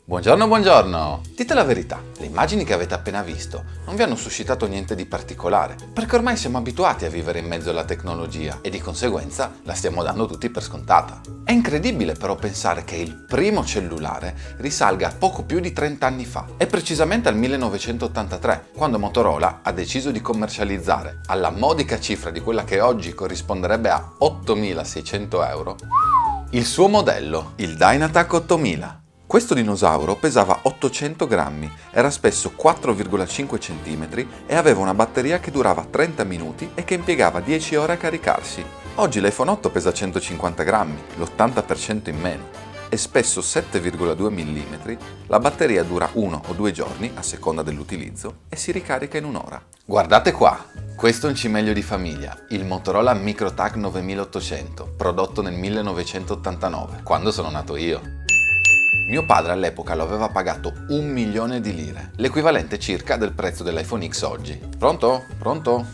Buongiorno, buongiorno! Dite la verità, le immagini che avete appena visto non vi hanno suscitato niente di particolare, perché ormai siamo abituati a vivere in mezzo alla tecnologia e di conseguenza la stiamo dando tutti per scontata. È incredibile però pensare che il primo cellulare risalga a poco più di 30 anni fa, e precisamente al 1983, quando Motorola ha deciso di commercializzare, alla modica cifra di quella che oggi corrisponderebbe a 8.600 euro, il suo modello, il Dynatac 8000. Questo dinosauro pesava 800 grammi, era spesso 4,5 cm e aveva una batteria che durava 30 minuti e che impiegava 10 ore a caricarsi. Oggi l'iPhone 8 pesa 150 grammi, l'80% in meno, e spesso 7,2 mm, la batteria dura 1 o 2 giorni, a seconda dell'utilizzo, e si ricarica in un'ora. Guardate qua! Questo è un cimelio di famiglia, il Motorola MicroTac 9800, prodotto nel 1989, quando sono nato io. Mio padre all'epoca lo aveva pagato 1 milione di lire, l'equivalente circa del prezzo dell'iPhone X oggi. Pronto? Pronto?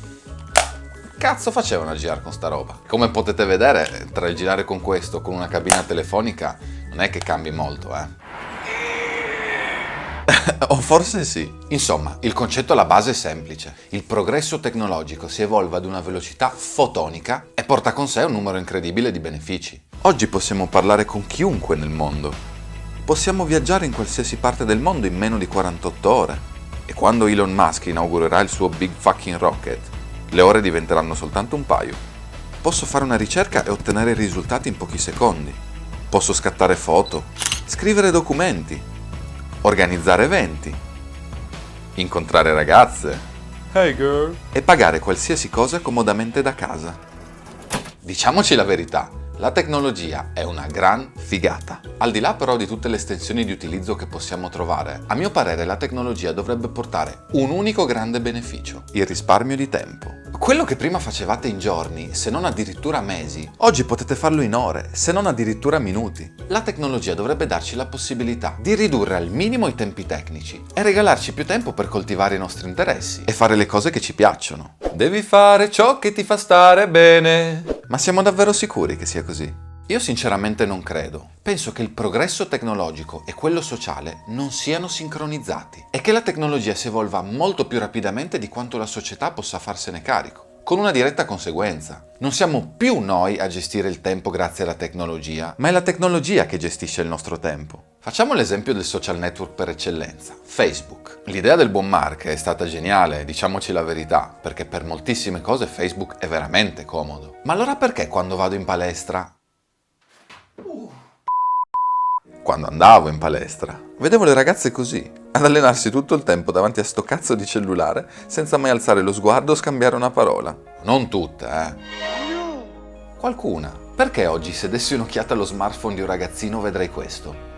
Cazzo facevano a girare con sta roba? Come potete vedere, tra il girare con questo o con una cabina telefonica non è che cambi molto, O forse sì. Insomma, il concetto alla base è semplice. Il progresso tecnologico si evolve ad una velocità fotonica e porta con sé un numero incredibile di benefici. Oggi possiamo parlare con chiunque nel mondo. Possiamo viaggiare in qualsiasi parte del mondo in meno di 48 ore. E quando Elon Musk inaugurerà il suo Big Fucking Rocket, le ore diventeranno soltanto un paio. Posso fare una ricerca e ottenere i risultati in pochi secondi. Posso scattare foto, scrivere documenti, organizzare eventi, incontrare ragazze, hey girl, e pagare qualsiasi cosa comodamente da casa. Diciamoci la verità. La tecnologia è una gran figata. Al di là però di tutte le estensioni di utilizzo che possiamo trovare, a mio parere la tecnologia dovrebbe portare un unico grande beneficio: il risparmio di tempo. Quello che prima facevate in giorni, se non addirittura mesi, oggi potete farlo in ore, se non addirittura minuti. La tecnologia dovrebbe darci la possibilità di ridurre al minimo i tempi tecnici e regalarci più tempo per coltivare i nostri interessi e fare le cose che ci piacciono. Devi fare ciò che ti fa stare bene. Ma siamo davvero sicuri che sia così? Io sinceramente non credo. Penso che il progresso tecnologico e quello sociale non siano sincronizzati e che la tecnologia si evolva molto più rapidamente di quanto la società possa farsene carico, con una diretta conseguenza. Non siamo più noi a gestire il tempo grazie alla tecnologia, ma è la tecnologia che gestisce il nostro tempo. Facciamo l'esempio del social network per eccellenza, Facebook. L'idea del buon Mark è stata geniale, diciamoci la verità, perché per moltissime cose Facebook è veramente comodo. Ma allora perché quando vado in palestra... Quando andavo in palestra, vedevo le ragazze così, ad allenarsi tutto il tempo davanti a sto cazzo di cellulare, senza mai alzare lo sguardo o scambiare una parola. Non tutte, Qualcuna. Perché oggi se dessi un'occhiata allo smartphone di un ragazzino vedrei questo?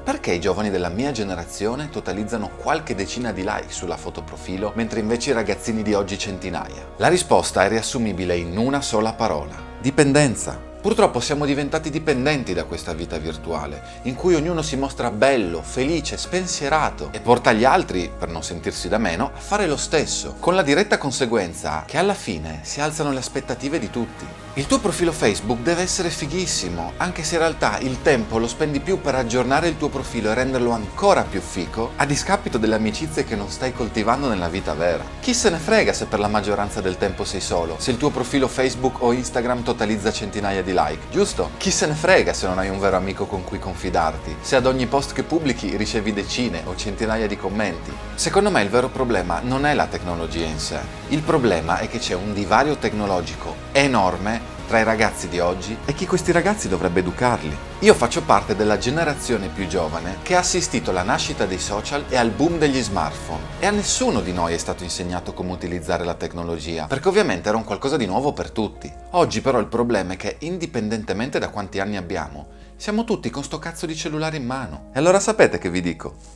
Perché i giovani della mia generazione totalizzano qualche decina di like sulla foto profilo, mentre invece i ragazzini di oggi centinaia? La risposta è riassumibile in una sola parola: dipendenza. Purtroppo siamo diventati dipendenti da questa vita virtuale, in cui ognuno si mostra bello, felice, spensierato e porta gli altri, per non sentirsi da meno, a fare lo stesso, con la diretta conseguenza che alla fine si alzano le aspettative di tutti. Il tuo profilo Facebook deve essere fighissimo, anche se in realtà il tempo lo spendi più per aggiornare il tuo profilo e renderlo ancora più fico, a discapito delle amicizie che non stai coltivando nella vita vera. Chi se ne frega se per la maggioranza del tempo sei solo, se il tuo profilo Facebook o Instagram totalizza centinaia di like, giusto? Chi se ne frega se non hai un vero amico con cui confidarti, se ad ogni post che pubblichi ricevi decine o centinaia di commenti. Secondo me il vero problema non è la tecnologia in sé, il problema è che c'è un divario tecnologico enorme tra i ragazzi di oggi e chi questi ragazzi dovrebbe educarli. Io faccio parte della generazione più giovane che ha assistito alla nascita dei social e al boom degli smartphone, e a nessuno di noi è stato insegnato come utilizzare la tecnologia, perché ovviamente era un qualcosa di nuovo per tutti. Oggi però il problema è che, indipendentemente da quanti anni abbiamo, siamo tutti con sto cazzo di cellulare in mano. E allora sapete che vi dico?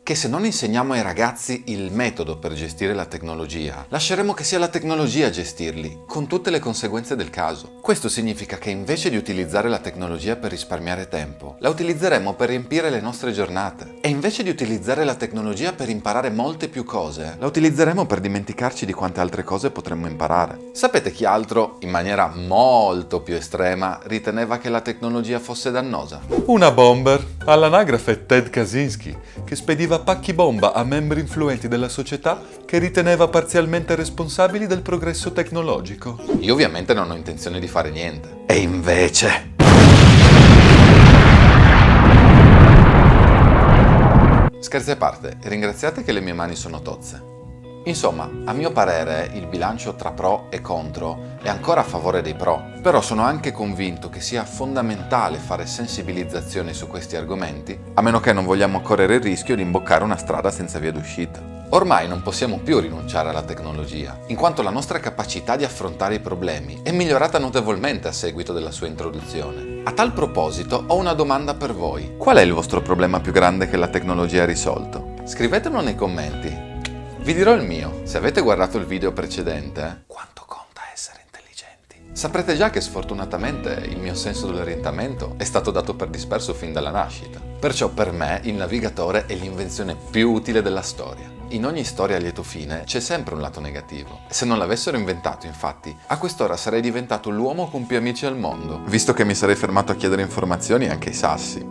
che se non insegniamo ai ragazzi il metodo per gestire la tecnologia, lasceremo che sia la tecnologia a gestirli, con tutte le conseguenze del caso. Questo significa che invece di utilizzare la tecnologia per risparmiare tempo, la utilizzeremo per riempire le nostre giornate. E invece di utilizzare la tecnologia per imparare molte più cose, la utilizzeremo per dimenticarci di quante altre cose potremmo imparare. Sapete chi altro, in maniera molto più estrema, riteneva che la tecnologia fosse dannosa? Una bomber, all'anagrafe Ted Kaczynski, che spediva pacchi bomba a membri influenti della società che riteneva parzialmente responsabili del progresso tecnologico. Io ovviamente non ho intenzione di fare niente. E invece... Scherzi a parte, ringraziate che le mie mani sono tozze. Insomma, a mio parere il bilancio tra pro e contro è ancora a favore dei pro, però sono anche convinto che sia fondamentale fare sensibilizzazione su questi argomenti, a meno che non vogliamo correre il rischio di imboccare una strada senza via d'uscita. Ormai non possiamo più rinunciare alla tecnologia, in quanto la nostra capacità di affrontare i problemi è migliorata notevolmente a seguito della sua introduzione. A tal proposito ho una domanda per voi. Qual è il vostro problema più grande che la tecnologia ha risolto? Scrivetemelo nei commenti. Vi dirò il mio. Se avete guardato il video precedente, quanto conta essere intelligenti? Saprete già che sfortunatamente il mio senso dell'orientamento è stato dato per disperso fin dalla nascita. Perciò per me il navigatore è l'invenzione più utile della storia. In ogni storia a lieto fine c'è sempre un lato negativo. Se non l'avessero inventato, infatti, a quest'ora sarei diventato l'uomo con più amici al mondo, visto che mi sarei fermato a chiedere informazioni anche ai sassi.